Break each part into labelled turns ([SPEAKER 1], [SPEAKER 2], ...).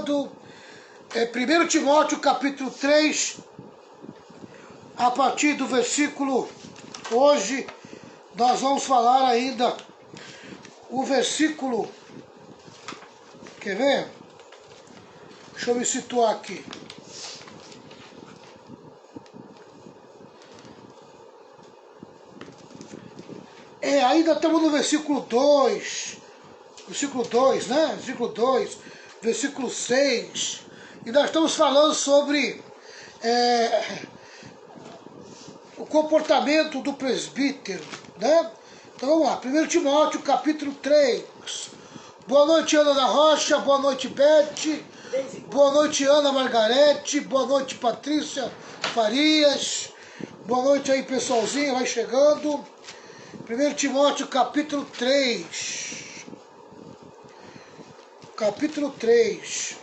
[SPEAKER 1] estudando 1 Timóteo capítulo 3, a partir do versículo, hoje nós vamos falar ainda o versículo, quer ver? Deixa eu me situar aqui. Ainda estamos no versículo 2, né? Versículo 2, versículo 6. E nós estamos falando sobre o comportamento do presbítero, né? Então vamos lá, 1 Timóteo capítulo 3. Boa noite, Ana da Rocha, boa noite, Beth, boa noite, Ana Margarete, boa noite, Patrícia Farias, boa noite aí, pessoalzinho, vai chegando. 1 Timóteo capítulo 3. Capítulo 3.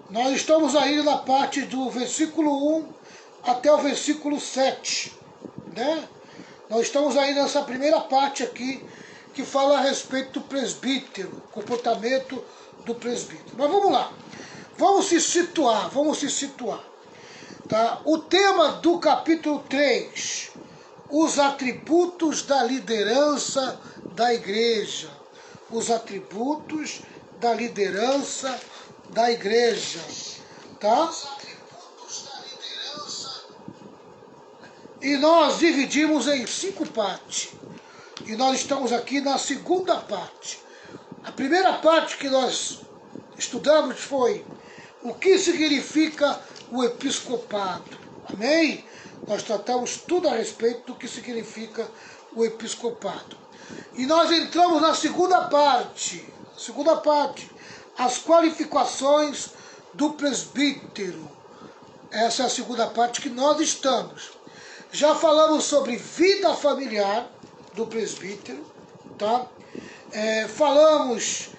[SPEAKER 1] Nós estamos aí na parte do versículo 1 até o versículo 7, né? Nós estamos aí nessa primeira parte aqui, que fala a respeito do presbítero, comportamento do presbítero. Mas vamos lá, vamos se situar. Tá? O tema do capítulo 3, os atributos da liderança da igreja. Os atributos da liderança da igreja, tá? E nós dividimos em 5 partes. E nós estamos aqui na segunda parte. A primeira parte que nós estudamos foi o que significa o episcopado. Amém? Nós tratamos tudo a respeito do que significa o episcopado. E nós entramos na segunda parte. As qualificações do presbítero. Essa é a segunda parte que nós estamos. Já falamos sobre vida familiar do presbítero, tá? Falamos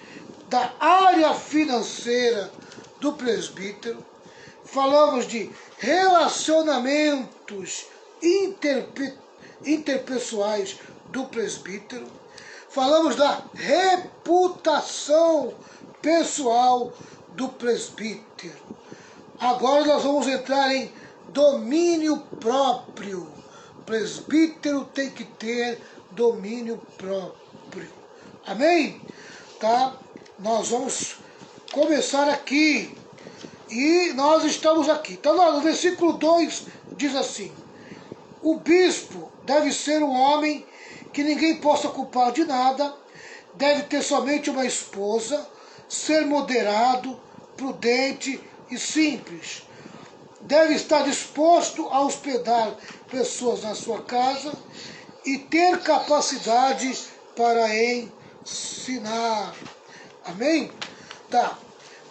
[SPEAKER 1] da área financeira do presbítero. Falamos de relacionamentos interpessoais do presbítero. Falamos da reputação pessoal do presbítero. Agora nós vamos entrar em domínio próprio. O presbítero tem que ter domínio próprio. Amém? Tá? Nós vamos começar aqui. E nós estamos aqui. Então, no versículo 2 diz assim: o bispo deve ser um homem que ninguém possa culpar de nada, deve ter somente uma esposa, ser moderado, prudente e simples. Deve estar disposto a hospedar pessoas na sua casa e ter capacidade para ensinar. Amém? Tá.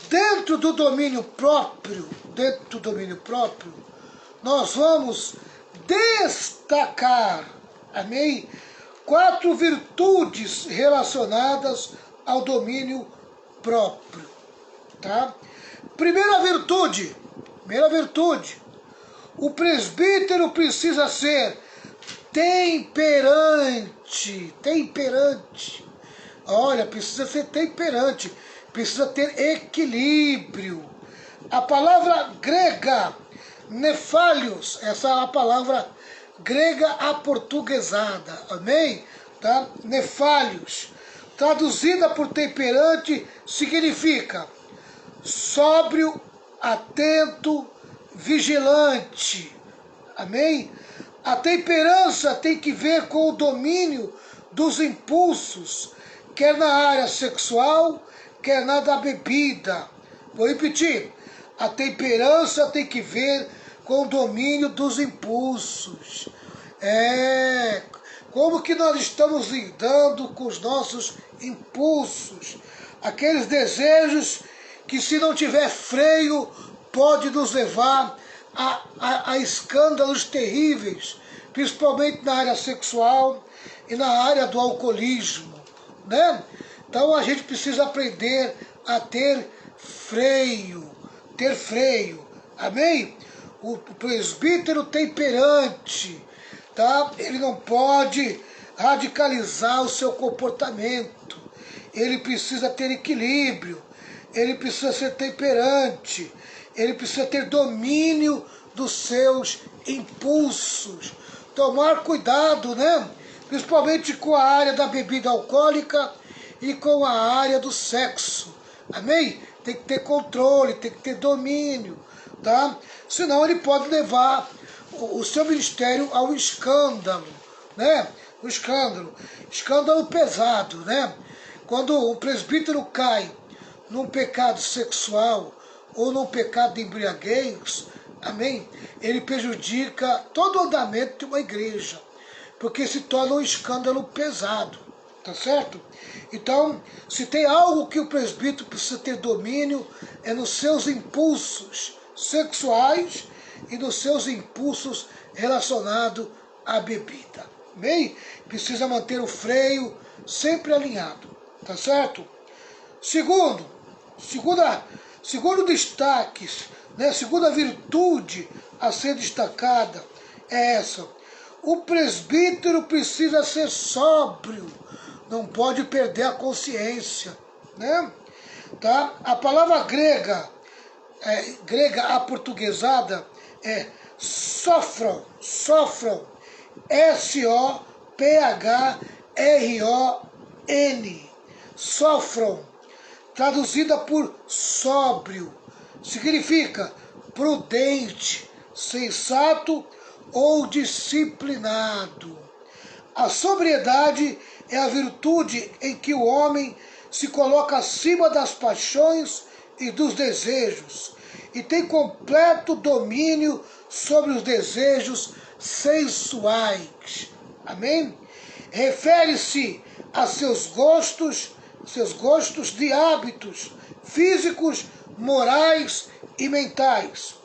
[SPEAKER 1] Dentro do domínio próprio, nós vamos destacar, amém? 4 virtudes relacionadas ao domínio próprio, tá? Primeira virtude, o presbítero precisa ser temperante. Olha, precisa ser temperante, precisa ter equilíbrio. A palavra grega, nefalios, essa é a palavra grega aportuguesada, amém? Tá? Nefalios, traduzida por temperante, significa sóbrio, atento, vigilante, amém? A temperança tem que ver com o domínio dos impulsos, quer na área sexual, quer na da bebida. Vou repetir, a temperança tem que ver com o domínio dos impulsos. Como que nós estamos lidando com os nossos impulsos, aqueles desejos que, se não tiver freio, pode nos levar a escândalos terríveis, principalmente na área sexual e na área do alcoolismo, né? Então a gente precisa aprender a ter freio, amém? o presbítero temperante, tá? Ele não pode radicalizar o seu comportamento. Ele precisa ter equilíbrio, ele precisa ser temperante, ele precisa ter domínio dos seus impulsos. Tomar cuidado, né? Principalmente com a área da bebida alcoólica e com a área do sexo. Amém? Tem que ter controle, tem que ter domínio, tá? Senão ele pode levar o seu ministério ao escândalo, né? O escândalo pesado, né? Quando o presbítero cai num pecado sexual ou num pecado de embriaguez, amém? Ele prejudica todo o andamento de uma igreja, porque se torna um escândalo pesado, tá certo? Então, se tem algo que o presbítero precisa ter domínio, é nos seus impulsos sexuais e nos seus impulsos relacionados à bebida, amém? Precisa manter o freio sempre alinhado, tá certo? Segundo destaque, né? Segunda virtude a ser destacada é essa. O presbítero precisa ser sóbrio, não pode perder a consciência, né? Tá? A palavra grega aportuguesada é sofron, S-O-P-H-R-O-N, sofron, traduzida por sóbrio, significa prudente, sensato ou disciplinado. A sobriedade é a virtude em que o homem se coloca acima das paixões e dos desejos e tem completo domínio sobre os desejos sensuais. Amém? Refere-se a seus gostos de hábitos físicos, morais e mentais.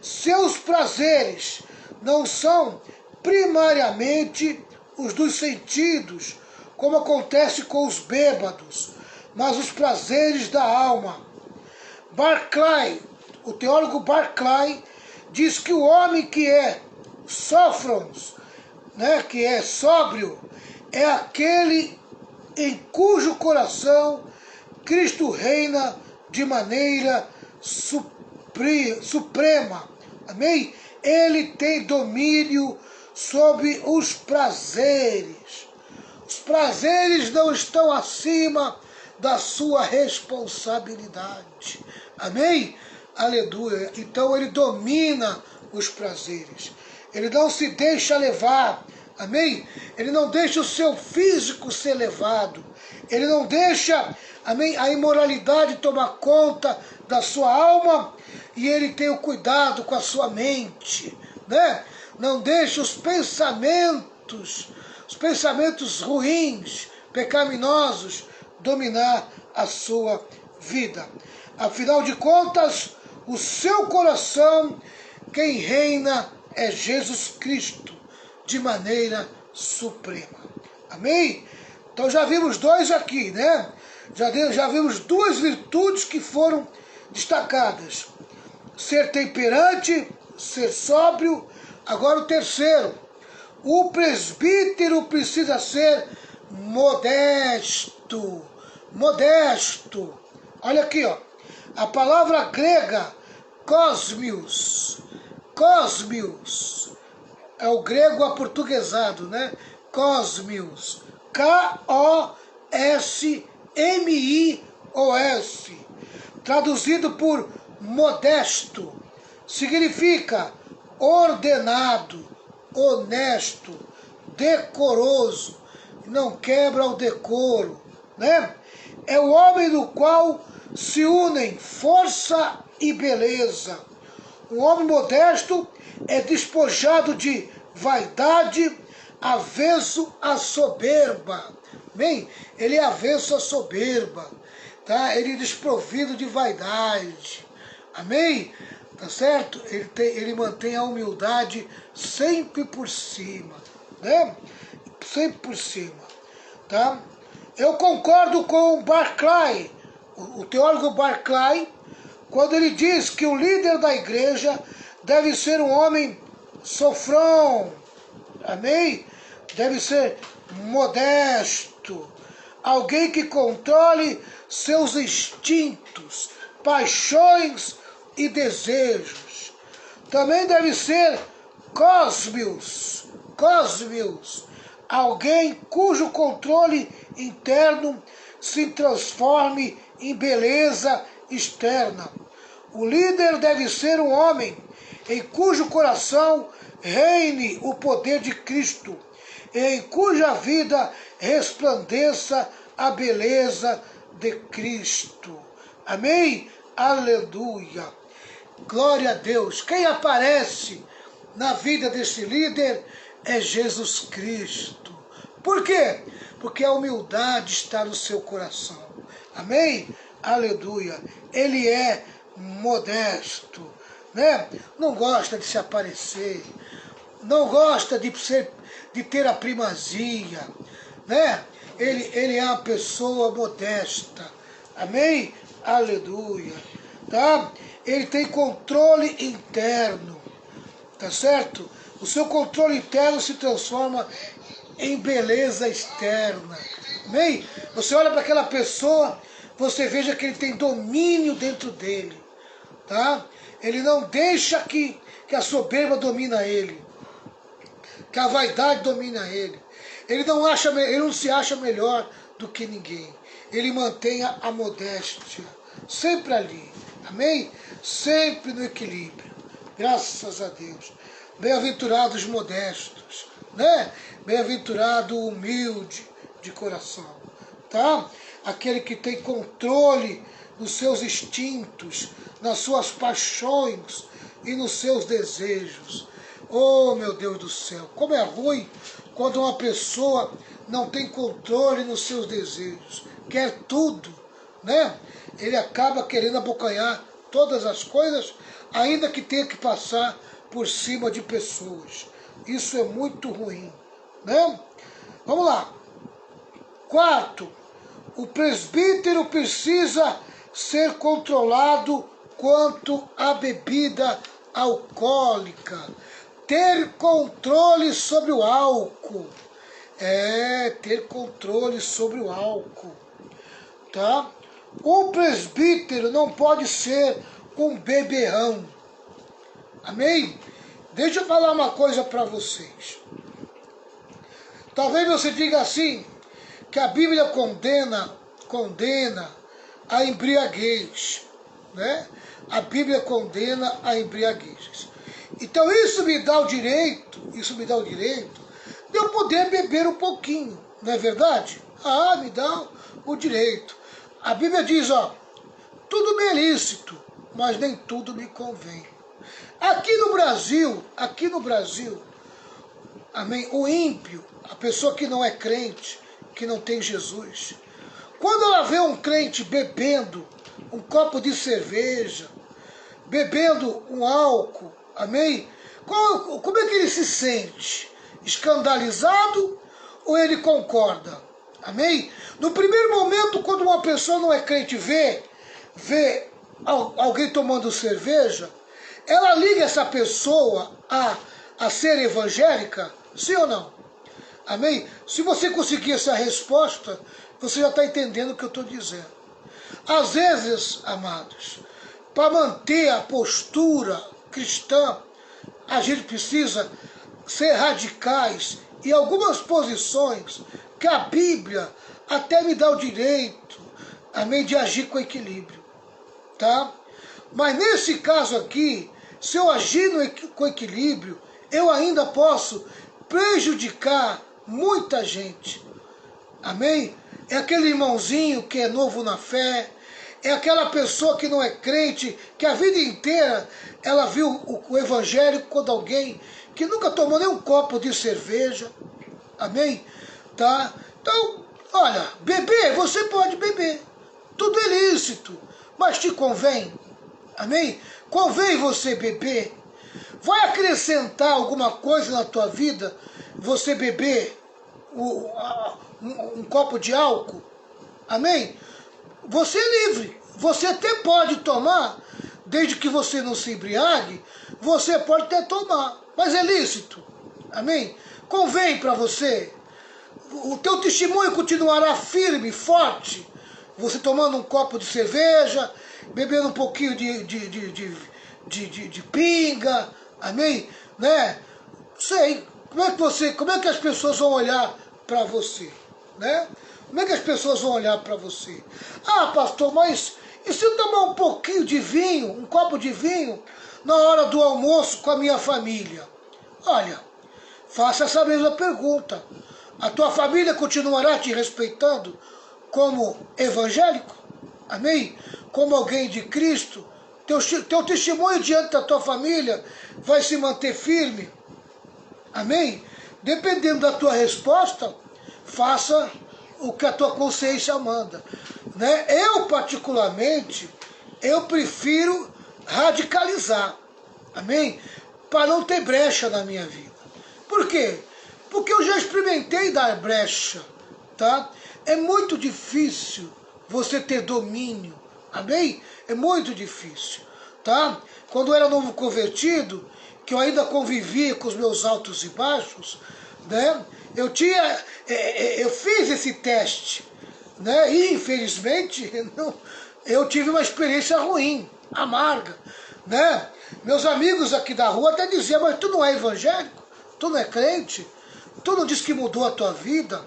[SPEAKER 1] Seus prazeres não são primariamente os dos sentidos, como acontece com os bêbados, mas os prazeres da alma. Barclay, o teólogo Barclay, diz que o homem que é sófrons, né, que é sóbrio, é aquele em cujo coração Cristo reina de maneira suprema. Amém? Ele tem domínio sobre os prazeres. Os prazeres não estão acima da sua responsabilidade. Amém? Aleluia. Então ele domina os prazeres. Ele não se deixa levar. Amém? Ele não deixa o seu físico ser levado. Ele não deixa, amém, a imoralidade tomar conta da sua alma. E ele tem o cuidado com a sua mente, né? Não deixa os pensamentos ruins, pecaminosos, dominar a sua vida. Afinal de contas, o seu coração, quem reina é Jesus Cristo, de maneira suprema. Amém? Então já vimos dois aqui, né? Já vimos duas virtudes que foram destacadas. Ser temperante, ser sóbrio. Agora o terceiro. O presbítero precisa ser modesto. Modesto. Olha aqui, ó. A palavra grega cosmios. Cosmios. É o grego aportuguesado, né? Cosmios. K-O-S-M-I-O-S. Traduzido por modesto. Significa ordenado, honesto, decoroso. Não quebra o decoro, né? É o homem do qual se unem força e beleza. Um homem modesto é despojado de vaidade, avesso à soberba. Bem, ele é avesso à soberba, tá? Ele é desprovido de vaidade. Amém? Tá certo? Ele mantém a humildade sempre por cima, né? Sempre por cima, tá? Eu concordo com o Barclay, o teólogo Barclay, quando ele diz que o líder da igreja deve ser um homem sofrão, amém? Deve ser modesto, alguém que controle seus instintos, paixões e desejos. Também deve ser cósmios, alguém cujo controle interno se transforme em beleza externa. O líder deve ser um homem em cujo coração reine o poder de Cristo, em cuja vida resplandeça a beleza de Cristo. Amém? Aleluia. Glória a Deus. Quem aparece na vida desse líder é Jesus Cristo. Por quê? Porque a humildade está no seu coração. Amém? Aleluia. Ele é modesto, né? Não gosta de se aparecer, não gosta de ter a primazia, né? Ele é uma pessoa modesta. Amém? Aleluia. Tá? Ele tem controle interno, tá certo? O seu controle interno se transforma em beleza externa. Amém? Você olha para aquela pessoa, você veja que ele tem domínio dentro dele, tá? Ele não deixa que a soberba domina ele, que a vaidade domina ele. Ele não se acha melhor do que ninguém. Ele mantém a modéstia sempre ali. Amém? Sempre no equilíbrio. Graças a Deus. Bem-aventurados modestos, né? Bem-aventurado humilde de coração, tá? Aquele que tem controle nos seus instintos, nas suas paixões e nos seus desejos. Oh, meu Deus do céu, como é ruim quando uma pessoa não tem controle nos seus desejos, quer tudo, né? Ele acaba querendo abocanhar todas as coisas, ainda que tenha que passar por cima de pessoas. Isso é muito ruim, né? Vamos lá. Quarto, o presbítero precisa ser controlado quanto à bebida alcoólica. Ter controle sobre o álcool. Ter controle sobre o álcool. Tá? Um presbítero não pode ser um beberrão. Amém? Deixa eu falar uma coisa para vocês. Talvez você diga assim, que a Bíblia condena a embriaguez, né? A Bíblia condena a embriaguez. Então isso me dá o direito de eu poder beber um pouquinho, não é verdade? Me dá o direito. A Bíblia diz, ó, tudo me é lícito, mas nem tudo me convém. Aqui no Brasil, amém, o ímpio, a pessoa que não é crente, que não tem Jesus, quando ela vê um crente bebendo um copo de cerveja, bebendo um álcool, amém? Como é que ele se sente? Escandalizado ou ele concorda? Amém? No primeiro momento, quando uma pessoa não é crente vê alguém tomando cerveja, ela liga essa pessoa a ser evangélica? Sim ou não? Amém? Se você conseguir essa resposta, você já está entendendo o que eu estou dizendo. Às vezes, amados, para manter a postura cristã, a gente precisa ser radicais em algumas posições que a Bíblia até me dá o direito, amém, de agir com equilíbrio, tá? Mas nesse caso aqui, se eu agir com equilíbrio, eu ainda posso prejudicar muita gente, amém? É aquele irmãozinho que é novo na fé, é aquela pessoa que não é crente, que a vida inteira ela viu o evangelho quando alguém que nunca tomou nem um copo de cerveja, amém? Tá? Então, olha, beber, você pode beber, tudo é lícito, mas te convém, amém? Convém você beber? Vai acrescentar alguma coisa na tua vida você beber um copo de álcool? Amém? Você é livre. Você até pode tomar desde que você não se embriague, você pode até tomar, mas é lícito, amém? Convém para você, o teu testemunho continuará firme, forte, você tomando um copo de cerveja, bebendo um pouquinho de pinga, amém? Né? Sei, como é que as pessoas vão olhar para você, né? Como é que as pessoas vão olhar para você? Ah, pastor, mas e se eu tomar um pouquinho de vinho, um copo de vinho, na hora do almoço com a minha família? Olha, faça essa mesma pergunta. A tua família continuará te respeitando como evangélico? Amém? Como alguém de Cristo? Teu testemunho diante da tua família vai se manter firme? Amém? Dependendo da tua resposta, faça o que a tua consciência manda. Né? Eu, particularmente, eu prefiro radicalizar. Amém? Para não ter brecha na minha vida. Por quê? Porque eu já experimentei dar brecha. Tá? É muito difícil você ter domínio. Amém? É muito difícil. Tá? Quando eu era novo convertido, que eu ainda convivia com os meus altos e baixos, né? Eu fiz esse teste, né? E infelizmente eu tive uma experiência ruim, amarga, né? Meus amigos aqui da rua até diziam: mas tu não é evangélico? Tu não é crente? Tu não diz que mudou a tua vida?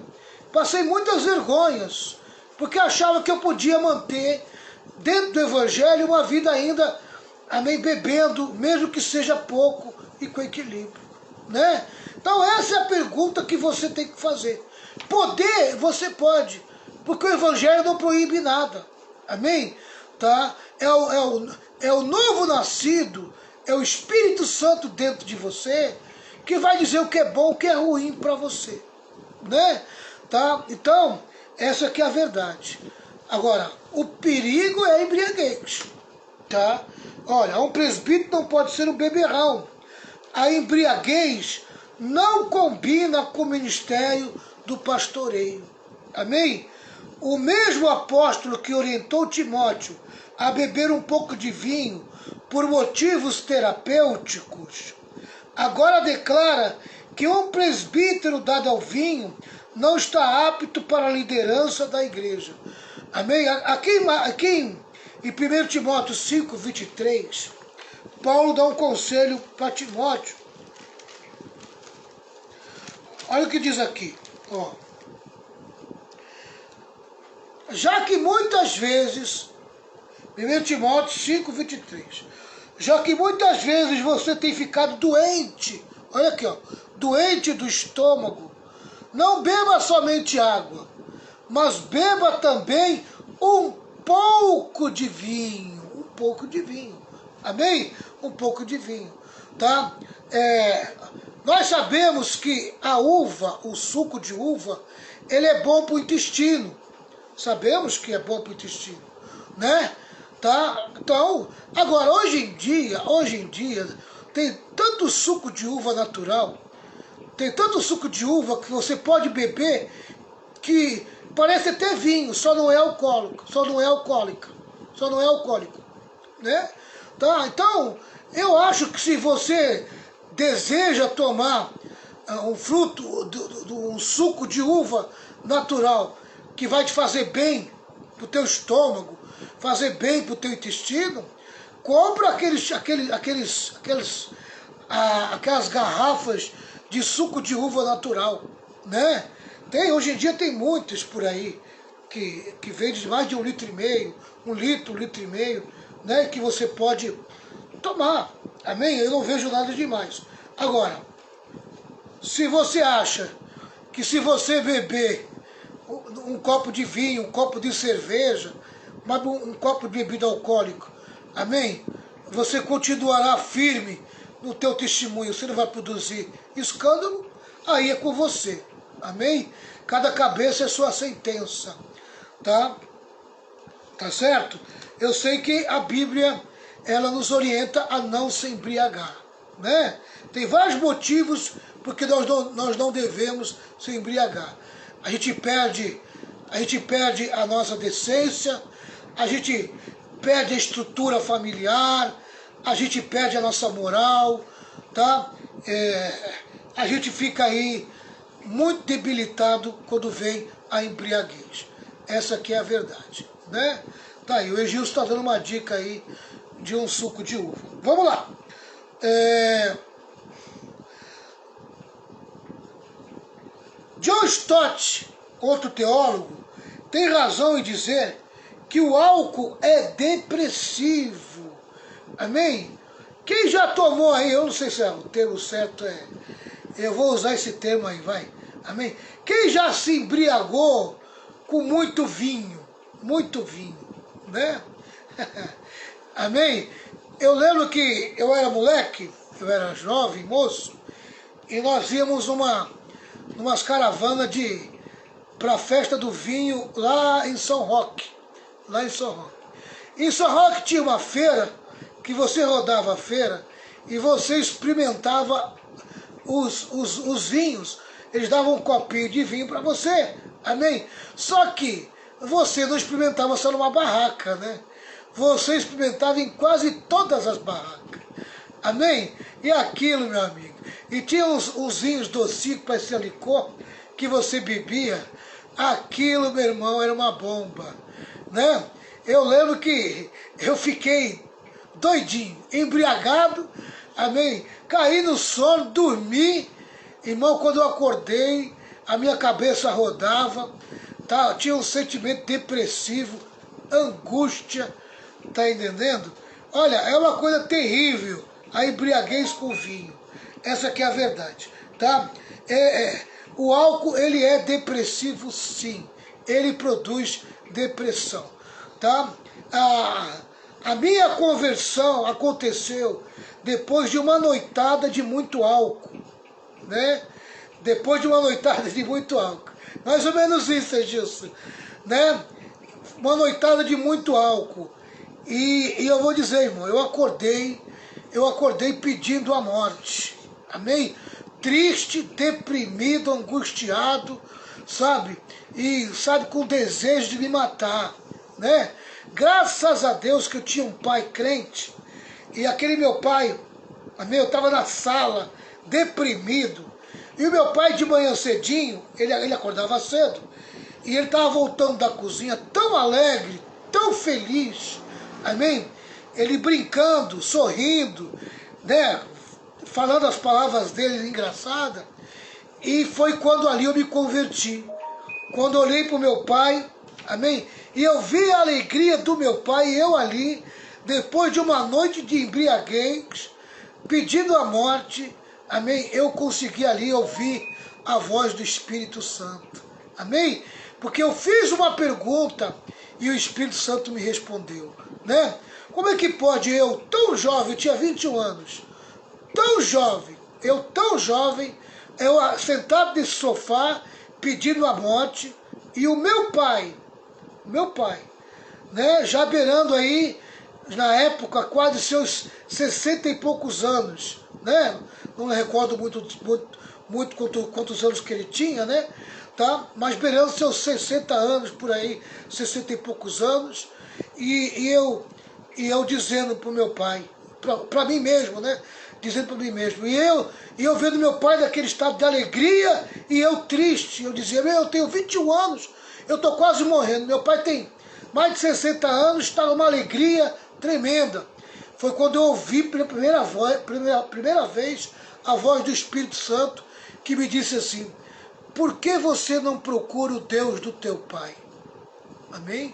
[SPEAKER 1] Passei muitas vergonhas, porque achava que eu podia manter dentro do evangelho uma vida ainda, amém, bebendo, mesmo que seja pouco e com equilíbrio, né? Então essa é a pergunta que você tem que fazer. Poder, você pode, porque o evangelho não proíbe nada, amém? Tá? É o novo nascido, é o Espírito Santo dentro de você, que vai dizer o que é bom, o que é ruim para você, né? Tá? Então, essa aqui é a verdade. Agora, o perigo é a embriaguez, tá? Olha, um presbítero não pode ser um beberrão. A embriaguez não combina com o ministério do pastoreio. Amém? O mesmo apóstolo que orientou Timóteo a beber um pouco de vinho por motivos terapêuticos, agora declara que um presbítero dado ao vinho não está apto para a liderança da igreja. Amém? Aqui em 1 Timóteo 5, 23, Paulo dá um conselho para Timóteo. Olha o que diz aqui. Ó. Já que muitas vezes, 1 Timóteo 5, 23, já que muitas vezes você tem ficado doente, olha aqui, ó, doente do estômago, não beba somente água, mas beba também um pouco de vinho. Um pouco de vinho. Amém? Um pouco de vinho. Tá? Nós sabemos que a uva, o suco de uva, ele é bom para o intestino. Sabemos que é bom para o intestino. Né? Tá? Então, agora, hoje em dia, tem tanto suco de uva natural, tem tanto suco de uva que você pode beber que parece até vinho, só não é alcoólico, só não é alcoólico, né? Tá? Então, eu acho que se você deseja tomar um fruto, um suco de uva natural, que vai te fazer bem pro teu estômago, fazer bem pro teu intestino, compra aquelas garrafas de suco de uva natural, né? Hoje em dia tem muitos por aí que vende mais de 1,5 litro, 1 litro, 1,5 litro, né? Que você pode tomar, amém? Eu não vejo nada demais. Agora, se você acha que se você beber um copo de vinho, um copo de cerveja, um copo de bebida alcoólica, amém? Você continuará firme no teu testemunho, você não vai produzir escândalo, aí é com você, amém? Cada cabeça é sua sentença, tá? Tá certo? Eu sei que a Bíblia, ela nos orienta a não se embriagar, né? Tem vários motivos porque nós não devemos se embriagar. A gente perde a nossa decência, a gente perde a estrutura familiar, a gente perde a nossa moral, tá? A gente fica aí muito debilitado quando vem a embriaguez. Essa aqui é a verdade, né? Tá aí, o Egilson está dando uma dica aí de um suco de uva. Vamos lá. John Stott, outro teólogo, tem razão em dizer que o álcool é depressivo. Amém? Quem já tomou aí, eu não sei se o termo certo eu vou usar esse termo aí, vai. Amém? Quem já se embriagou com muito vinho, né? Amém? Eu lembro que eu era moleque, eu era jovem, moço, e nós íamos numas caravanas para a festa do vinho lá em São Roque. Em São Roque tinha uma feira que você rodava a feira e você experimentava os vinhos. Eles davam um copinho de vinho para você, amém? Só que você não experimentava só numa barraca, né? Você experimentava em quase todas as barracas, amém? E aquilo, meu amigo, e tinha uns vinhos docinhos que parecia licor, que você bebia, aquilo, meu irmão, era uma bomba, né? Eu lembro que eu fiquei doidinho, embriagado, amém? Caí no sono, dormi, irmão, quando eu acordei, a minha cabeça rodava, tá? Tinha um sentimento depressivo, angústia, tá entendendo? Olha, é uma coisa terrível, a embriaguez com vinho, essa que é a verdade, tá? O álcool, ele é depressivo sim, ele produz depressão, tá? A minha conversão aconteceu depois de uma noitada de muito álcool, né? Depois de uma noitada de muito álcool. Mais ou menos isso, Edilson, né? Uma noitada de muito álcool. E eu vou dizer, irmão, eu acordei pedindo a morte. Amém? Triste, deprimido, angustiado, sabe? E, sabe, com desejo de me matar, né? Graças a Deus que eu tinha um pai crente, e aquele meu pai, amém, eu estava na sala, deprimido, e o meu pai de manhã cedinho, ele acordava cedo, e ele estava voltando da cozinha tão alegre, tão feliz, amém? Ele brincando, sorrindo, né? Falando as palavras dele engraçadas, e foi quando ali eu me converti. Quando eu olhei para o meu pai, amém? E eu vi a alegria do meu pai, e eu ali, depois de uma noite de embriaguez, pedindo a morte, amém? Eu consegui ali ouvir a voz do Espírito Santo, amém? Porque eu fiz uma pergunta e o Espírito Santo me respondeu, né? Como é que pode eu, tão jovem, eu tinha 21 anos, tão jovem, eu sentado nesse sofá, pedindo a morte, e o meu pai, né, já beirando aí, na época, quase seus 60 e poucos anos, né? Não me recordo muito quantos anos que ele tinha, né? Tá? Mas beirando seus 60 anos, por aí, 60 e poucos anos, e eu dizendo para o meu pai, para mim mesmo, né? Dizendo para mim mesmo, e eu vendo meu pai naquele estado de alegria, e eu triste, eu dizia, eu tenho 21 anos, eu estou quase morrendo, meu pai tem mais de 60 anos, está numa alegria tremenda. Foi quando eu ouvi pela primeira vez a voz do Espírito Santo, que me disse assim, por que você não procura o Deus do teu pai? Amém?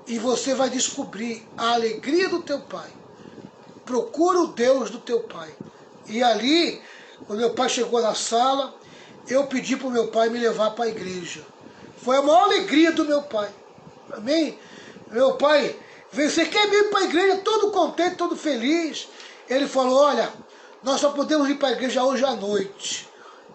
[SPEAKER 1] E você vai descobrir a alegria do teu pai. Procura o Deus do teu pai. E ali, quando meu pai chegou na sala, eu pedi para o meu pai me levar para a igreja. Foi a maior alegria do meu pai. Amém? Meu pai veio, você quer vir para a igreja todo contente, todo feliz? Ele falou, olha, nós só podemos ir para a igreja hoje à noite.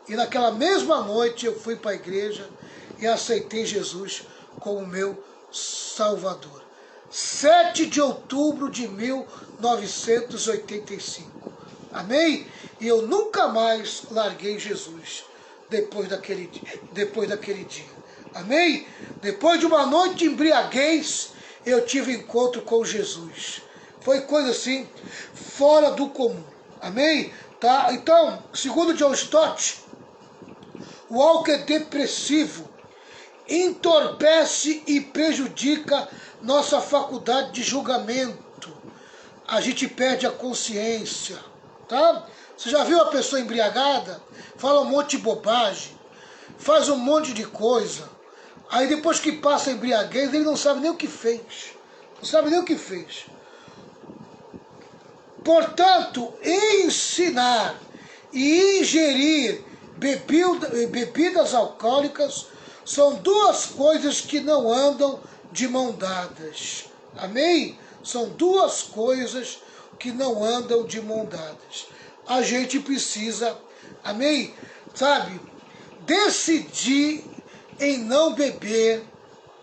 [SPEAKER 1] E naquela mesma noite eu fui para a igreja e aceitei Jesus como meu Salvador. 7 de outubro de 1985. Amém? E eu nunca mais larguei Jesus depois daquele dia. Amém? Depois de uma noite de embriaguez, eu tive encontro com Jesus. Foi coisa assim, fora do comum. Amém? Tá? Então, segundo John Stott, o álcool é depressivo, entorpece e prejudica nossa faculdade de julgamento. A gente perde a consciência, tá? Você já viu a pessoa embriagada? Fala um monte de bobagem, faz um monte de coisa. Aí depois que passa a embriaguez, ele não sabe nem o que fez. Não sabe nem o que fez. Portanto, ensinar e ingerir bebidas alcoólicas são duas coisas que não andam de mão dadas. Amém? São duas coisas que não andam de mão dadas. A gente precisa, amém? Sabe, decidir em não beber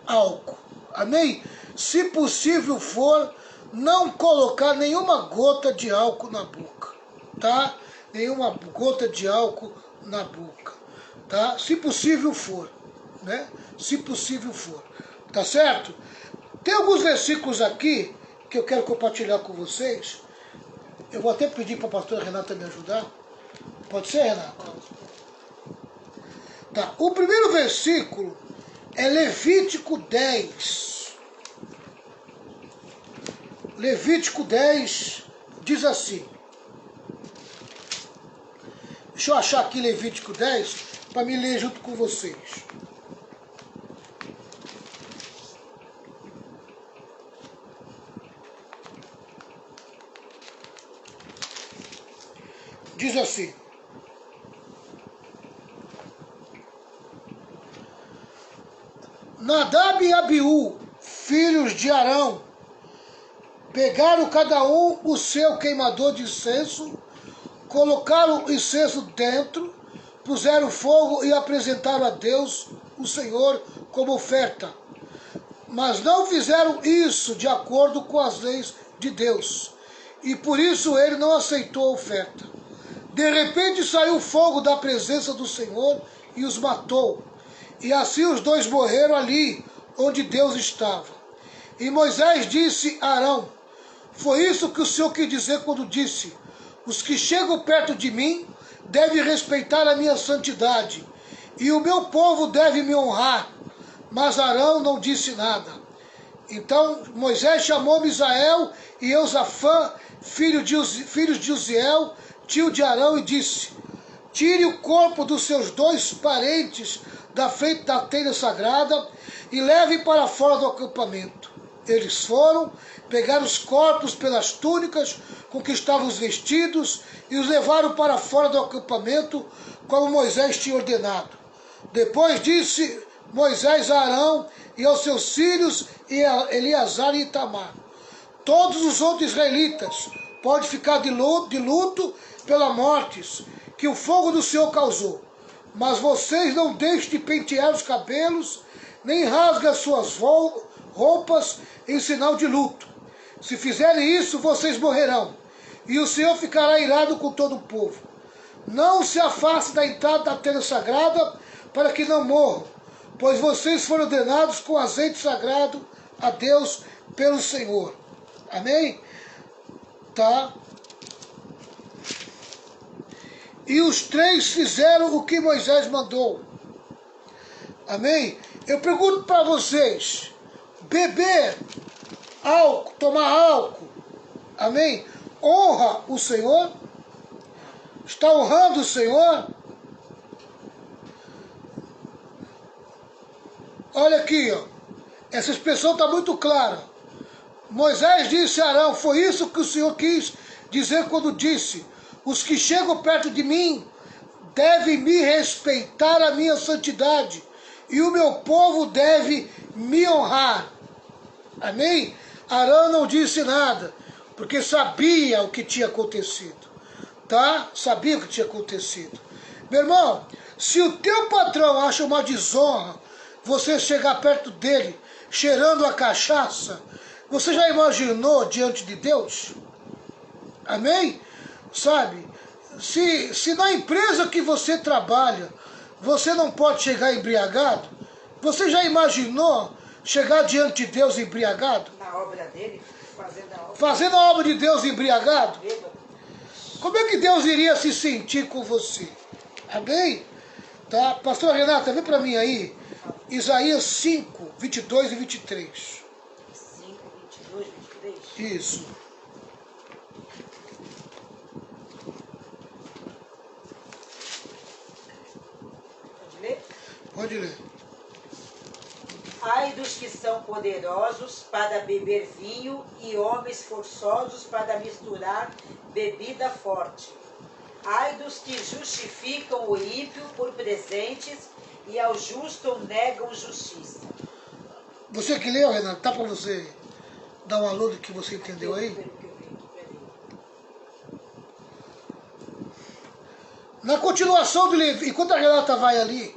[SPEAKER 1] álcool. Amém? Se possível for, não colocar nenhuma gota de álcool na boca, tá? Nenhuma gota de álcool na boca, tá? Se possível for, né? Se possível for, tá certo? Tem alguns versículos aqui que eu quero compartilhar com vocês. Eu vou até pedir para a pastora Renata me ajudar. Pode ser, Renata? Tá. O primeiro versículo é Levítico 10. Levítico 10 diz assim. Deixa eu achar aqui Levítico 10 para me ler junto com vocês. Diz assim. Nadab e Abiú, filhos de Arão, pegaram cada um o seu queimador de incenso, colocaram o incenso dentro, puseram fogo e apresentaram a Deus, o Senhor, como oferta. Mas não fizeram isso de acordo com as leis de Deus, e por isso ele não aceitou a oferta. De repente saiu fogo da presença do Senhor e os matou. E assim os dois morreram ali onde Deus estava. E Moisés disse a Arão, foi isso que o Senhor quis dizer quando disse, os que chegam perto de mim devem respeitar a minha santidade, e o meu povo deve me honrar. Mas Arão não disse nada. Então Moisés chamou Misael e Eusafã, filhos de Uziel, tio de Arão, e disse, tire o corpo dos seus dois parentes da frente da tenda sagrada e leve para fora do acampamento. Eles foram, pegaram os corpos pelas túnicas com que estavam os vestidos e os levaram para fora do acampamento, como Moisés tinha ordenado. Depois disse Moisés a Arão e aos seus filhos, e a Eleazar e Itamar, todos os outros israelitas podem ficar de luto pela morte que o fogo do Senhor causou. Mas vocês não deixem de pentear os cabelos, nem rasguem as suas roupas em sinal de luto. Se fizerem isso, vocês morrerão, e o Senhor ficará irado com todo o povo. Não se afaste da entrada da tenda sagrada, para que não morram, pois vocês foram ordenados com azeite sagrado a Deus pelo Senhor. Amém? Tá? E os três fizeram o que Moisés mandou. Amém? Eu pergunto para vocês, beber álcool, tomar álcool, amém? Honra o Senhor? Está honrando o Senhor? Olha aqui, ó. Essa expressão está muito clara. Moisés disse a Arão, foi isso que o Senhor quis dizer quando disse, os que chegam perto de mim devem me respeitar a minha santidade, e o meu povo deve me honrar. Amém? Arão não disse nada, porque sabia o que tinha acontecido. Tá? Sabia o que tinha acontecido. Meu irmão, se o teu patrão acha uma desonra você chegar perto dele cheirando a cachaça, você já imaginou diante de Deus? Amém? Sabe, se na empresa que você trabalha, você não pode chegar embriagado, você já imaginou chegar diante de Deus embriagado?
[SPEAKER 2] Na obra dele,
[SPEAKER 1] Fazendo a obra de Deus embriagado?
[SPEAKER 2] bêbado.
[SPEAKER 1] Como é que Deus iria se sentir com você? Amém? Tá? Pastora Renata, vem para mim aí. Isaías 5, 22 e 23.
[SPEAKER 2] 5, 22, 23.
[SPEAKER 1] Isso.
[SPEAKER 2] Pode ler?
[SPEAKER 1] Pode ler.
[SPEAKER 2] Ai dos que são poderosos para beber vinho e homens forçosos para misturar bebida forte. Ai dos que justificam o ímpio por presentes e ao justo negam justiça.
[SPEAKER 1] Você que leu, Renato, tá para você dar um alô do que você entendeu aí?
[SPEAKER 2] Pelo que eu vi, peraí.
[SPEAKER 1] Na continuação do livro, enquanto a Renata vai ali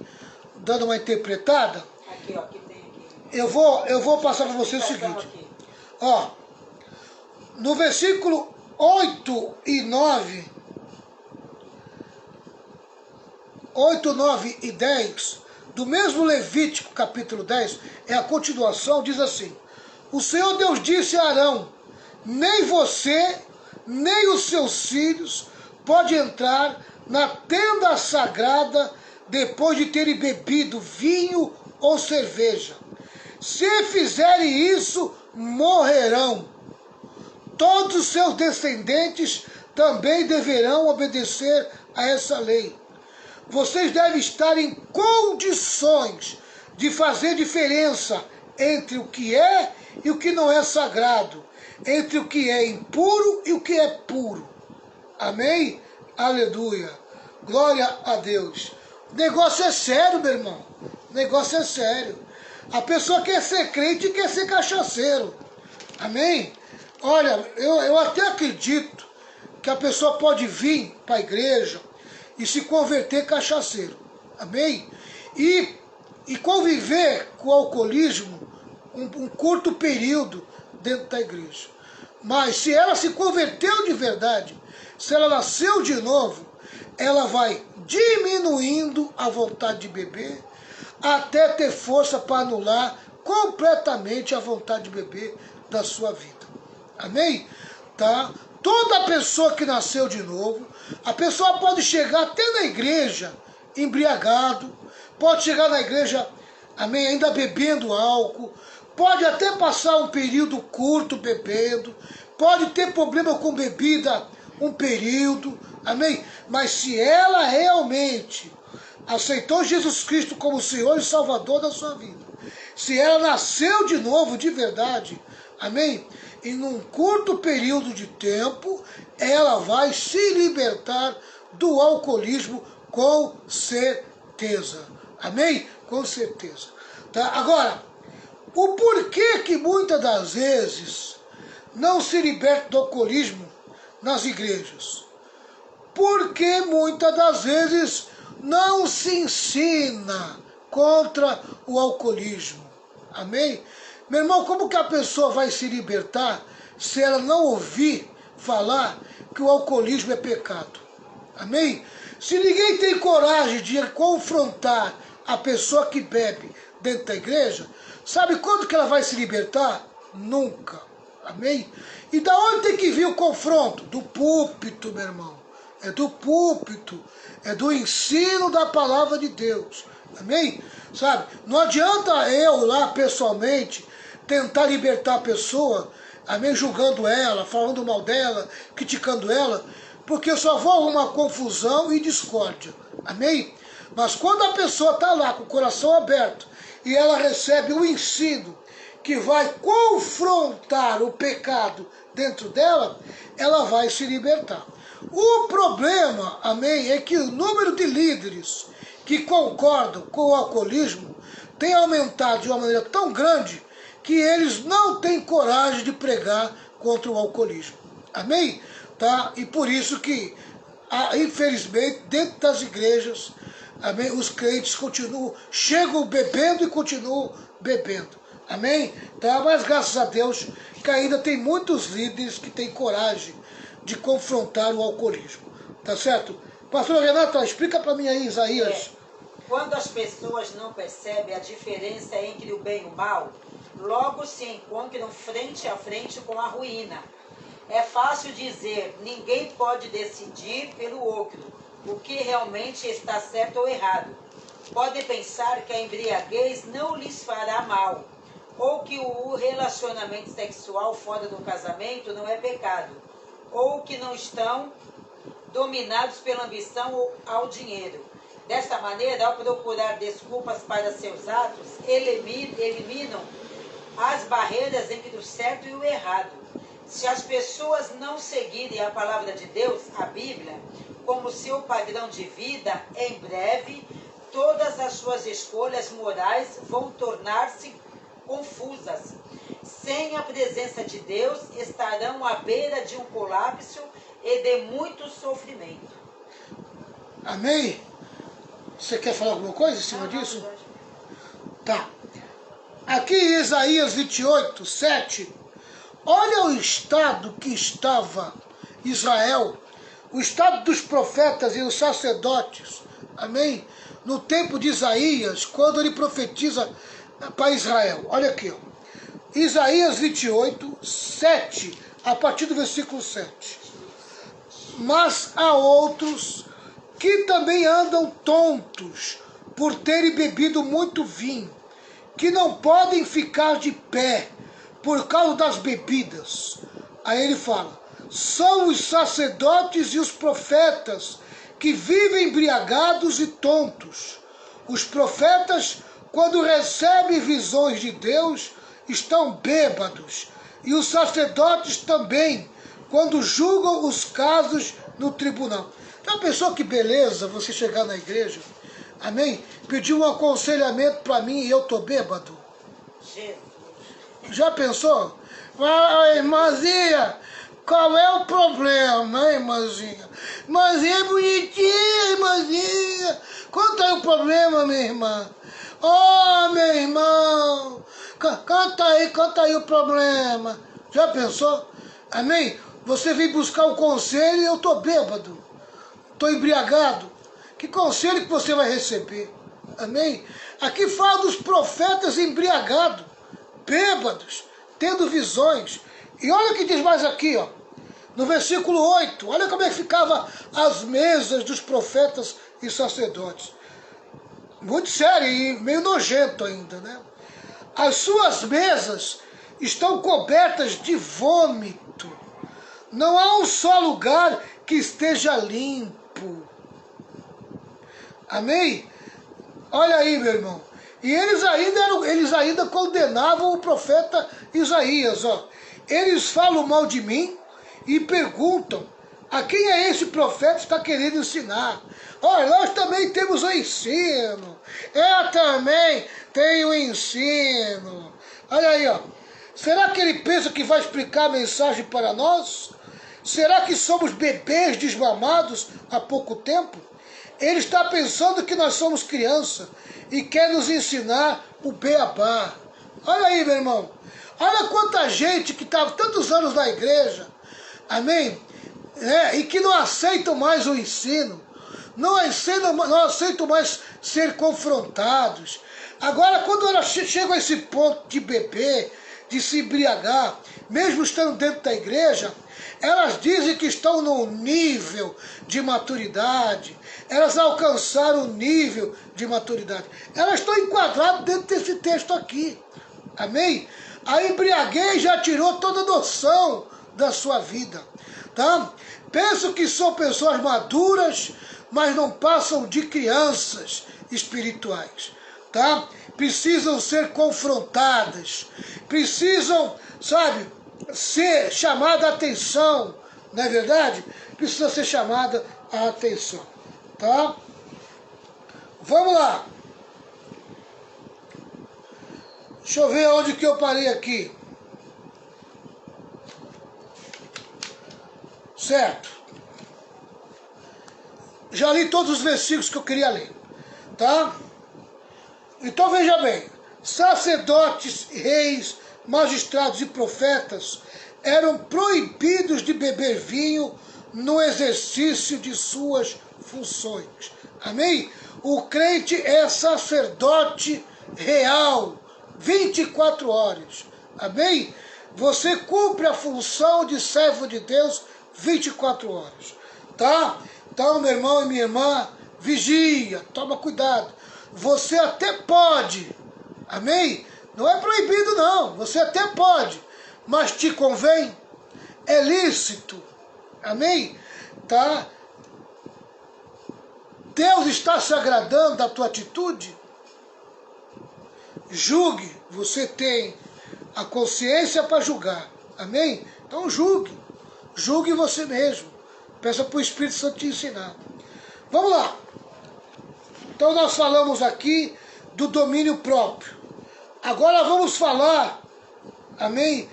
[SPEAKER 1] dando uma interpretada,
[SPEAKER 2] Aqui, ó, que tem aqui.
[SPEAKER 1] eu vou passar para você o seguinte.
[SPEAKER 2] Aqui.
[SPEAKER 1] Ó, no versículo 8 e 9, 8, 9 e 10, do mesmo Levítico, capítulo 10, é a continuação, diz assim: o Senhor Deus disse a Arão, nem você, nem os seus filhos pode entrar na tenda sagrada depois de terem bebido vinho ou cerveja. Se fizerem isso, morrerão. Todos os seus descendentes também deverão obedecer a essa lei. Vocês devem estar em condições de fazer diferença entre o que é e o que não é sagrado, entre o que é impuro e o que é puro. Amém? Aleluia. Glória a Deus. O negócio é sério, meu irmão. O negócio é sério. A pessoa quer ser crente e quer ser cachaceiro. Amém? Olha, eu até acredito que a pessoa pode vir para a igreja e se converter cachaceiro. Amém? E conviver com o alcoolismo um curto período dentro da igreja. Mas se ela se converteu de verdade, se ela nasceu de novo, ela vai diminuindo a vontade de beber até ter força para anular completamente a vontade de beber da sua vida. Amém? Tá? Toda pessoa que nasceu de novo, a pessoa pode chegar até na igreja embriagado, pode chegar na igreja, amém, ainda bebendo álcool, pode até passar um período curto bebendo, pode ter problema com bebida um período, amém? Mas se ela realmente aceitou Jesus Cristo como Senhor e Salvador da sua vida, se ela nasceu de novo de verdade, amém? Em um curto período de tempo, ela vai se libertar do alcoolismo com certeza. Amém? Com certeza. Tá? Agora, o porquê que muitas das vezes não se liberta do alcoolismo nas igrejas? Porque muitas das vezes não se ensina contra o alcoolismo. Amém? Meu irmão, como que a pessoa vai se libertar se ela não ouvir falar que o alcoolismo é pecado? Amém? Se ninguém tem coragem de confrontar a pessoa que bebe dentro da igreja, sabe quando que ela vai se libertar? Nunca. Amém? E da onde tem que vir o confronto? Do púlpito, meu irmão. É do púlpito. É do ensino da palavra de Deus. Amém? Sabe? Não adianta eu lá pessoalmente tentar libertar a pessoa, amém, julgando ela, falando mal dela, criticando ela, porque eu só vou arrumar confusão e discórdia. Amém? Mas quando a pessoa está lá com o coração aberto e ela recebe um ensino que vai confrontar o pecado dentro dela, ela vai se libertar. O problema, amém, é que o número de líderes que concordam com o alcoolismo tem aumentado de uma maneira tão grande que eles não têm coragem de pregar contra o alcoolismo. Amém? Tá? E por isso que, infelizmente, dentro das igrejas, amém, os crentes continuam, chegam bebendo e continuam bebendo. Amém? Tá? Mas graças a Deus que ainda tem muitos líderes que têm coragem de confrontar o alcoolismo. Tá certo? Pastor Renato, explica para mim aí, Isaías.
[SPEAKER 2] Quando as pessoas não percebem a diferença entre o bem e o mal, logo se encontram frente a frente com a ruína. É fácil dizer, ninguém pode decidir pelo outro o que realmente está certo ou errado. Podem pensar que a embriaguez não lhes fará mal, ou que o relacionamento sexual fora do casamento não é pecado, ou que não estão dominados pela ambição ao dinheiro. Desta maneira, ao procurar desculpas para seus atos, eliminam as barreiras entre o certo e o errado. Se as pessoas não seguirem a palavra de Deus, a Bíblia, como seu padrão de vida, em breve, todas as suas escolhas morais vão tornar-se confusas. Sem a presença de Deus, estarão à beira de um colapso e de muito sofrimento.
[SPEAKER 1] Amém? Você quer falar alguma coisa em cima disso? Tá. Aqui em Isaías 28, 7, olha o estado que estava Israel, o estado dos profetas e os sacerdotes, amém? No tempo de Isaías, quando ele profetiza para Israel. Olha aqui, ó. Isaías 28, 7, a partir do versículo 7. Mas há outros que também andam tontos por terem bebido muito vinho, que não podem ficar de pé por causa das bebidas. Aí ele fala, são os sacerdotes e os profetas que vivem embriagados e tontos. Os profetas, quando recebem visões de Deus, estão bêbados. E os sacerdotes também, quando julgam os casos no tribunal. Já pensou que beleza você chegar na igreja, amém? Pedir um aconselhamento para mim e eu tô bêbado?
[SPEAKER 2] Jesus.
[SPEAKER 1] Já pensou? Ah, irmãzinha, qual é o problema, hein, irmãzinha? Irmãzinha é bonitinha, irmãzinha. Conta aí o problema, minha irmã. Oh, meu irmão, canta aí o problema. Já pensou? Amém? Você vem buscar um conselho e eu tô bêbado. Tô embriagado. Que conselho que você vai receber? Amém? Aqui fala dos profetas embriagados, bêbados, tendo visões. E olha o que diz mais aqui, ó. No versículo 8, olha como é que ficavam as mesas dos profetas e sacerdotes. Muito sério e meio nojento ainda, né? As suas mesas estão cobertas de vômito. Não há um só lugar que esteja limpo. Amém? Olha aí, meu irmão. E eles ainda condenavam o profeta Isaías, ó. Eles falam mal de mim e perguntam a quem é esse profeta que está querendo ensinar. Olha, nós também temos o ensino. Eu também tenho o ensino. Olha aí, ó. Será que ele pensa que vai explicar a mensagem para nós? Será que somos bebês desmamados há pouco tempo? Ele está pensando que nós somos criança e quer nos ensinar o beabá. Olha aí, meu irmão. Olha quanta gente que estava tantos anos na igreja, amém? E que não aceitam mais o ensino. Não aceitam mais ser confrontados. Agora, quando elas chegam a esse ponto de beber, de se embriagar, mesmo estando dentro da igreja, elas dizem que estão num nível de maturidade, elas alcançaram o nível de maturidade. Elas estão enquadradas dentro desse texto aqui, amém? A embriaguez já tirou toda a noção da sua vida, tá? Penso que são pessoas maduras, mas não passam de crianças espirituais, tá? Precisam ser confrontadas, precisam, sabe, ser chamada a atenção, não é verdade? Precisa ser chamada a atenção, tá? Vamos lá. Deixa eu ver onde que eu parei aqui. Certo. Já li todos os versículos que eu queria ler, tá? Então veja bem, sacerdotes, reis, magistrados e profetas eram proibidos de beber vinho no exercício de suas funções. Amém? O crente é sacerdote real, 24 horas. Amém? Você cumpre a função de servo de Deus 24 horas. Tá? Então, meu irmão e minha irmã, vigia, toma cuidado. Você até pode, amém? Não é proibido não, você até pode, mas te convém, é lícito, amém? Tá? Deus está se agradando da tua atitude? Julgue, você tem a consciência para julgar, amém? Então julgue, julgue você mesmo, peça para o Espírito Santo te ensinar. Vamos lá. Então nós falamos aqui do domínio próprio. Agora vamos falar, amém,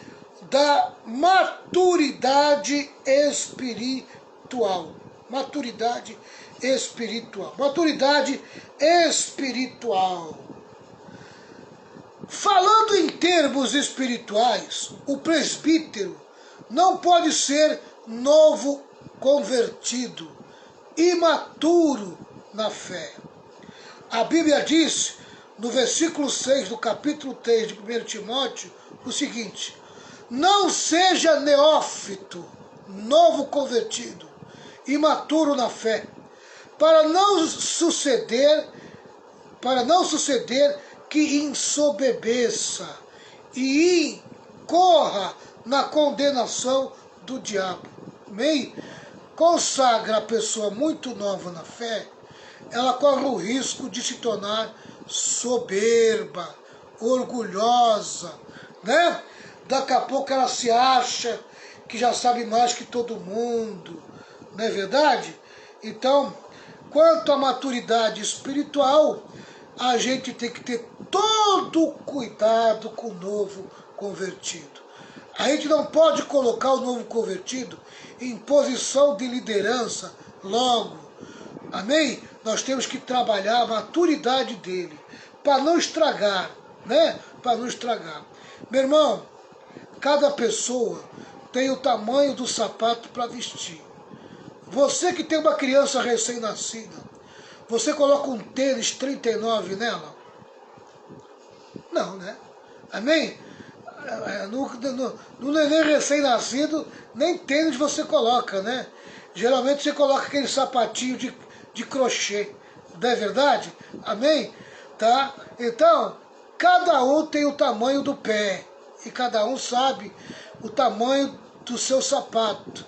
[SPEAKER 1] da maturidade espiritual. Maturidade espiritual. Maturidade espiritual. Falando em termos espirituais, o presbítero não pode ser novo convertido, imaturo na fé. A Bíblia diz, no versículo 6 do capítulo 3 de 1 Timóteo, o seguinte: não seja neófito, novo convertido, imaturo na fé, para não suceder que ensoberbeça e incorra na condenação do diabo. Amém? Consagra a pessoa muito nova na fé, ela corre o risco de se tornar soberba, orgulhosa, né? Daqui a pouco ela se acha que já sabe mais que todo mundo, não é verdade? Então, quanto à maturidade espiritual, a gente tem que ter todo cuidado com o novo convertido. A gente não pode colocar o novo convertido em posição de liderança logo. Amém? Nós temos que trabalhar a maturidade dele, para não estragar, né? Para não estragar. Meu irmão, cada pessoa tem o tamanho do sapato para vestir. Você que tem uma criança recém-nascida, você coloca um tênis 39 nela? Não, né? Amém? No neném recém-nascido, nem tênis você coloca, né? Geralmente você coloca aquele sapatinho de crochê, não é verdade? Amém? Tá? Então, cada um tem o tamanho do pé, e cada um sabe o tamanho do seu sapato,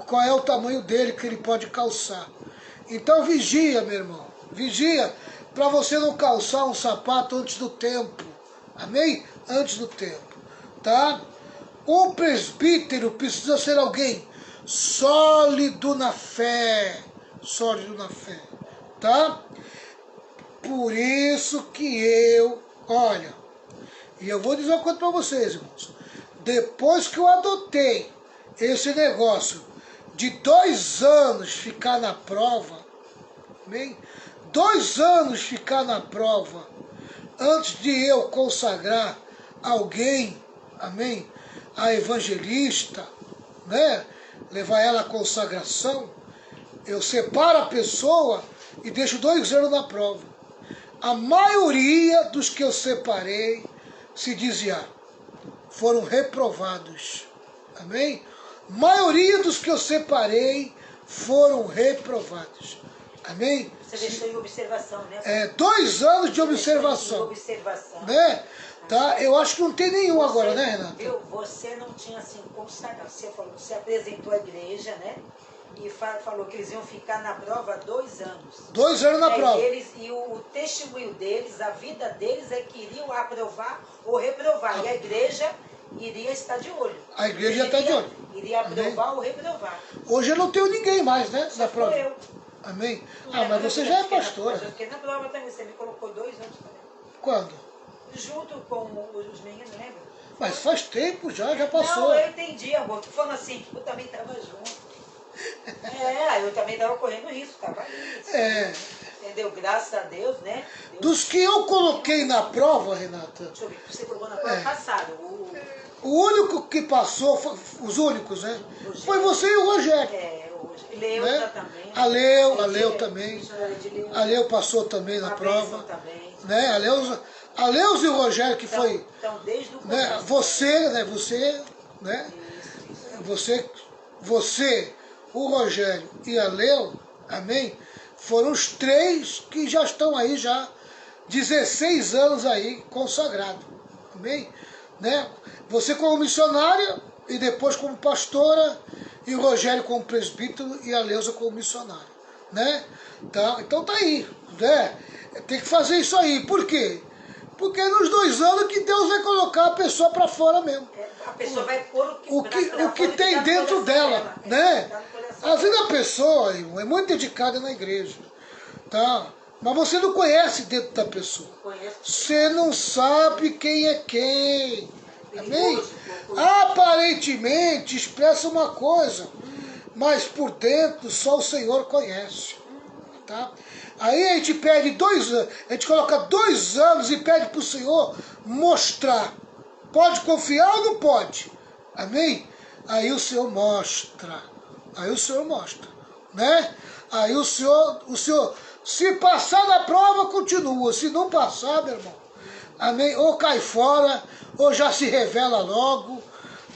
[SPEAKER 1] qual é o tamanho dele que ele pode calçar. Então vigia, meu irmão, vigia, para você não calçar um sapato antes do tempo, amém? Antes do tempo, tá? Um presbítero precisa ser alguém sólido na fé, tá? Por isso que olha, e eu vou dizer uma coisa para vocês, irmãos, depois que eu adotei esse negócio de 2 anos ficar na prova, amém? 2 anos ficar na prova, antes de eu consagrar alguém, amém? A evangelista, né? Levar ela à consagração, eu separo a pessoa e deixo 2 anos na prova. A maioria dos que eu separei se desviaram, foram reprovados, amém? Maioria dos que eu separei foram reprovados, amém?
[SPEAKER 2] Você deixou em observação, né?
[SPEAKER 1] 2 anos de observação, né? Tá? Eu acho que não tem nenhum agora, né, Renata?
[SPEAKER 2] Viu? Você não tinha assim consagrado. Você apresentou a igreja, né? E falou que eles iam ficar na prova 2 anos.
[SPEAKER 1] 2 anos na prova.
[SPEAKER 2] E o testemunho deles, a vida deles é que iriam aprovar ou reprovar. E a igreja iria estar de olho.
[SPEAKER 1] A igreja ia estar de olho.
[SPEAKER 2] Iria aprovar ou reprovar.
[SPEAKER 1] Hoje eu não tenho ninguém mais, né? Na prova.
[SPEAKER 2] Sou eu.
[SPEAKER 1] Amém? Mas você já é pastora.
[SPEAKER 2] Eu fiquei na prova também. Você me colocou 2 anos também.
[SPEAKER 1] Quando?
[SPEAKER 2] Junto com os meninos, lembra?
[SPEAKER 1] Mas faz tempo já passou.
[SPEAKER 2] Não, eu entendi, amor. Tu falando assim, eu também estava junto. Eu também estava correndo risco, estava ali. Entendeu? Graças a Deus, né? Deus...
[SPEAKER 1] Dos que eu coloquei na prova, Renata...
[SPEAKER 2] Deixa eu ver, você colocou na prova passada.
[SPEAKER 1] O único que passou, os únicos, né? Foi você e o Rogério.
[SPEAKER 2] O hoje. Leusa
[SPEAKER 1] né?
[SPEAKER 2] também.
[SPEAKER 1] A Leu também.
[SPEAKER 2] Missionária de Leusa.
[SPEAKER 1] A Leu passou também na
[SPEAKER 2] Uma
[SPEAKER 1] prova.
[SPEAKER 2] bênção também.
[SPEAKER 1] Né? A Leusa e o Rogério, que foi...
[SPEAKER 2] Então, desde o começo.
[SPEAKER 1] Né? Você, né?
[SPEAKER 2] Isso.
[SPEAKER 1] Você, o Rogério e a Leu, amém? Foram os três que já estão aí já 16 anos aí consagrados, amém? Né? Você como missionária e depois como pastora, e o Rogério como presbítero e a Leusa como missionária, né? Então tá aí, né? Tem que fazer isso aí, por quê? Porque é nos 2 anos que Deus vai colocar a pessoa para fora mesmo.
[SPEAKER 2] A pessoa vai pôr
[SPEAKER 1] o que tem dentro dela, né? Às vezes a pessoa, irmão, é muito dedicada na igreja, tá? Mas você não conhece dentro da pessoa. Você não sabe quem é quem. Amém? Aparentemente expressa uma coisa, mas por dentro só o Senhor conhece. Tá? Aí a gente pede 2 anos, a gente coloca 2 anos e pede para o Senhor mostrar. Pode confiar ou não pode? Amém? Aí o Senhor mostra. Aí o Senhor mostra. Né? Aí o Senhor, se passar na prova, continua. Se não passar, meu irmão, amém? Ou cai fora, ou já se revela logo,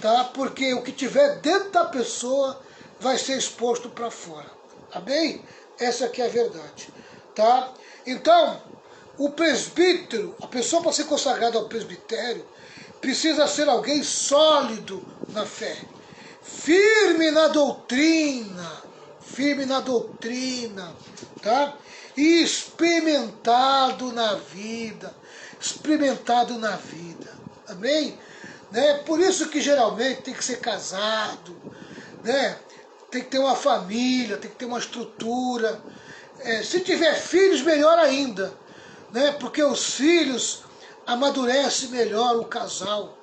[SPEAKER 1] tá? Porque o que tiver dentro da pessoa vai ser exposto para fora. Amém? Essa aqui é a verdade, tá? Então, o presbítero, a pessoa para ser consagrada ao presbitério, precisa ser alguém sólido na fé, firme na doutrina, tá? E experimentado na vida, amém? Né? Por isso que geralmente tem que ser casado, né? Tem que ter uma família, tem que ter uma estrutura. Se tiver filhos, melhor ainda, né? Porque os filhos amadurecem melhor o casal,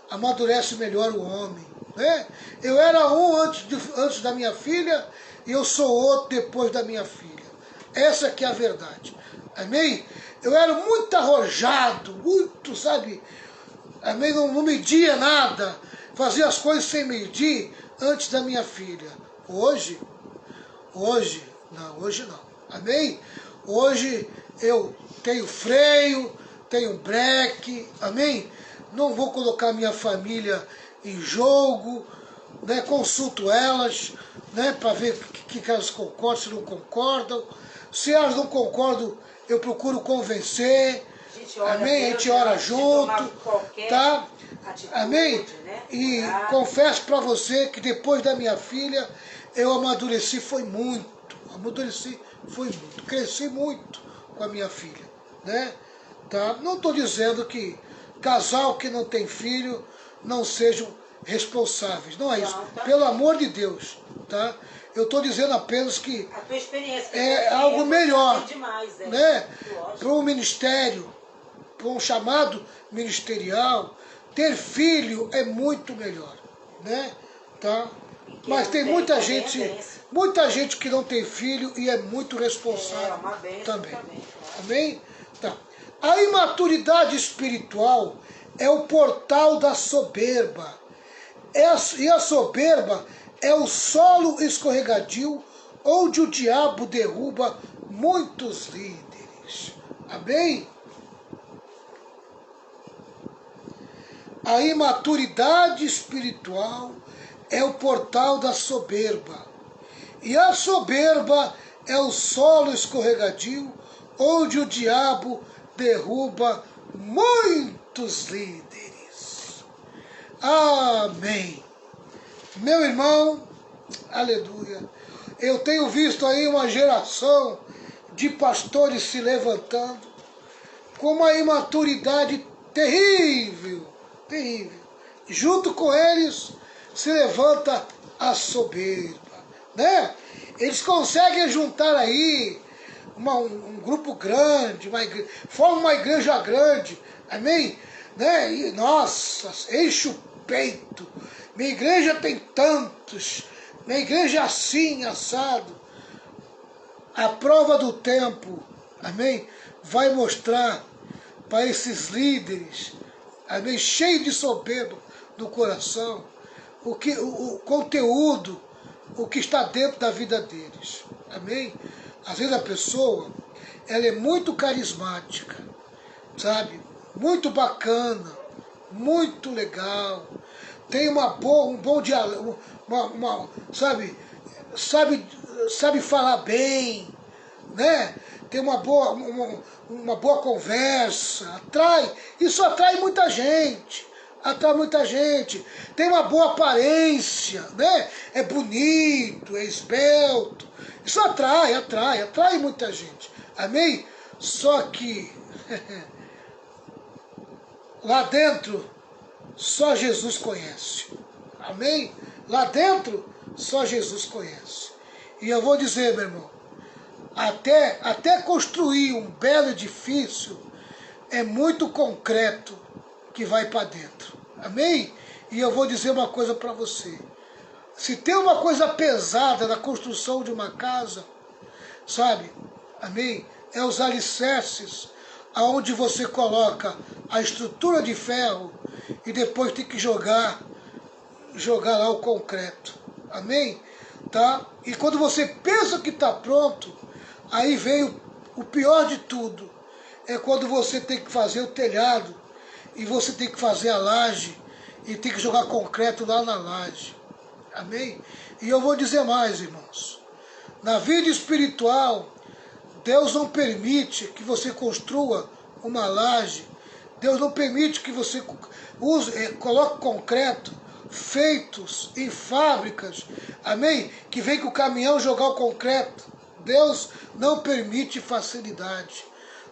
[SPEAKER 1] amadurece melhor o homem, né? Eu era um antes da minha filha e eu sou outro depois da minha filha. Essa que é a verdade, amém? Eu era muito arrojado, muito, sabe, amém? Não media nada, fazia as coisas sem medir antes da minha filha. Hoje não, amém? Hoje eu tenho freio, tenho breque, amém? Não vou colocar minha família em jogo, né? Consulto elas, né? Para ver o que elas concordam, se não concordam. Se elas não concordam, eu procuro convencer, amém? A gente ora junto, tá? Amém?
[SPEAKER 2] Né?
[SPEAKER 1] E confesso para você que depois da minha filha, eu amadureci foi muito, cresci muito com a minha filha, né? Tá? Não estou dizendo que casal que não tem filho não sejam responsáveis, não é isso, pelo amor de Deus, tá? Eu estou dizendo apenas que
[SPEAKER 2] a tua experiência
[SPEAKER 1] é algo melhor,
[SPEAKER 2] demais,
[SPEAKER 1] né? Para um ministério, para um chamado ministerial, ter filho é muito melhor, né? Tá? Mas tem muita gente que não tem filho e é muito responsável também. Amém? Tá. A imaturidade espiritual é o portal da soberba. E a soberba é o solo escorregadio onde o diabo derruba muitos líderes. Amém? A imaturidade espiritual é o portal da soberba. E a soberba é o solo escorregadio onde o diabo derruba muitos líderes. Amém. Meu irmão, aleluia. Eu tenho visto aí uma geração de pastores se levantando com uma imaturidade terrível, terrível. Junto com eles se levanta a soberba, né? Eles conseguem juntar aí um grupo grande, formam uma igreja grande, amém? Né? E, nossa, enche o peito, minha igreja tem tantos, minha igreja é assim, assado. A prova do tempo, amém? Vai mostrar para esses líderes, amém? Cheio de soberba no coração, o conteúdo o que está dentro da vida deles. Amém? Às vezes a pessoa, ela é muito carismática, sabe? Muito bacana, muito legal, tem um bom diálogo, sabe falar bem, né? Tem uma boa conversa, isso atrai muita gente. Atrai muita gente, tem uma boa aparência, né? É bonito, é esbelto. Isso atrai muita gente. Amém? Só que lá dentro só Jesus conhece. Amém? Lá dentro só Jesus conhece. E eu vou dizer, meu irmão, até construir um belo edifício é muito concreto que vai para dentro. Amém? E eu vou dizer uma coisa para você. Se tem uma coisa pesada na construção de uma casa, sabe? Amém? É os alicerces, aonde você coloca a estrutura de ferro e depois tem que jogar lá o concreto. Amém? Tá? E quando você pensa que está pronto, aí vem o pior de tudo. É quando você tem que fazer o telhado, e você tem que fazer a laje, e tem que jogar concreto lá na laje. Amém? E eu vou dizer mais, irmãos. Na vida espiritual, Deus não permite que você construa uma laje. Deus não permite que você coloque concreto feitos em fábricas. Amém? Que vem com o caminhão jogar o concreto. Deus não permite facilidade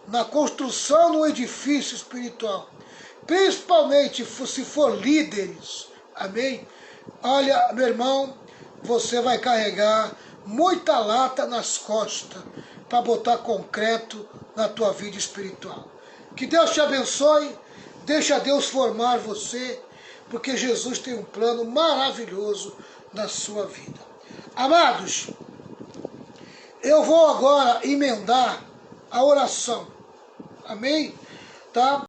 [SPEAKER 1] na construção do edifício espiritual. Principalmente se for líderes. Amém? Olha, meu irmão, você vai carregar muita lata nas costas para botar concreto na tua vida espiritual. Que Deus te abençoe, deixa Deus formar você, porque Jesus tem um plano maravilhoso na sua vida. Amados, eu vou agora emendar a oração. Amém? Tá?